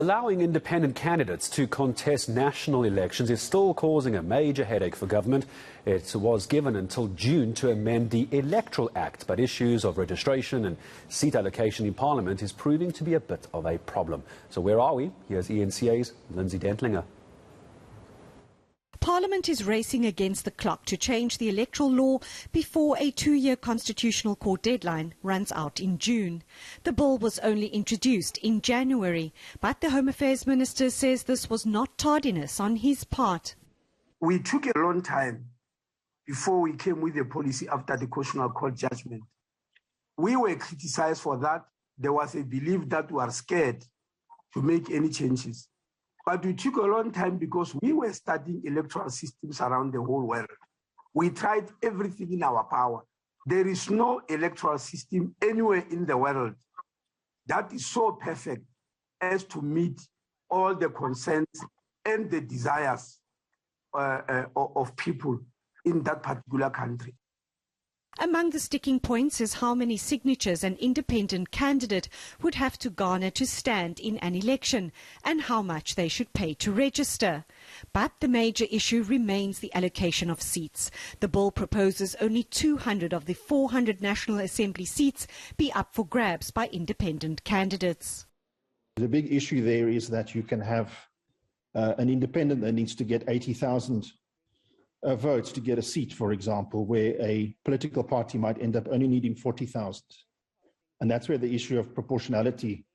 Allowing independent candidates to contest national elections is still causing a major headache for government. It was given until June to amend the Electoral Act, but issues of registration and seat allocation in Parliament is proving to be a bit of a problem. So where are we? Here's eNCA's Lindsay Dentlinger. Parliament is racing against the clock to change the electoral law before a 2-year constitutional court deadline runs out in June. The bill was only introduced in January, but the Home Affairs Minister says this was not tardiness on his part. We took a long time before we came with a policy after the Constitutional Court judgment. We were criticized for that. There was a belief that we are scared to make any changes. But we took a long time because we were studying electoral systems around the whole world. We tried everything in our power. There is no electoral system anywhere in the world that is so perfect as to meet all the concerns and the desires of people in that particular country. Among the sticking points is how many signatures an independent candidate would have to garner to stand in an election and how much they should pay to register. But the major issue remains the allocation of seats. The bill proposes only 200 of the 400 National Assembly seats be up for grabs by independent candidates. The big issue there is that you can have an independent that needs to get 80,000 votes to get a seat, for example, where a political party might end up only needing 40,000. And that's where the issue of proportionality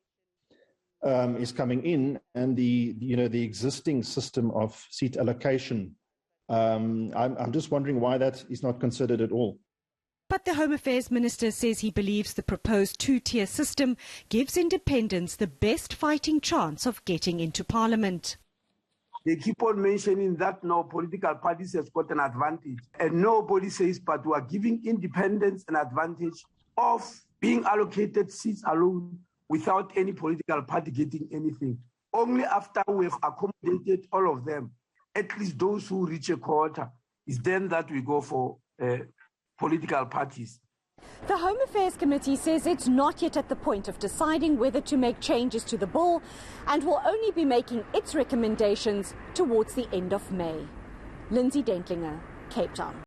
is coming in, and the existing system of seat allocation. I'm just wondering why that is not considered at all. But the Home Affairs Minister says he believes the proposed two-tier system gives independents the best fighting chance of getting into Parliament. They keep on mentioning that no political parties have got an advantage. And nobody says, but we are giving independents an advantage of being allocated seats alone without any political party getting anything. Only after we have accommodated all of them, at least those who reach a quota, is then that we go for political parties. The Home Affairs Committee says it's not yet at the point of deciding whether to make changes to the bill and will only be making its recommendations towards the end of May. Lindsay Dentlinger, Cape Town.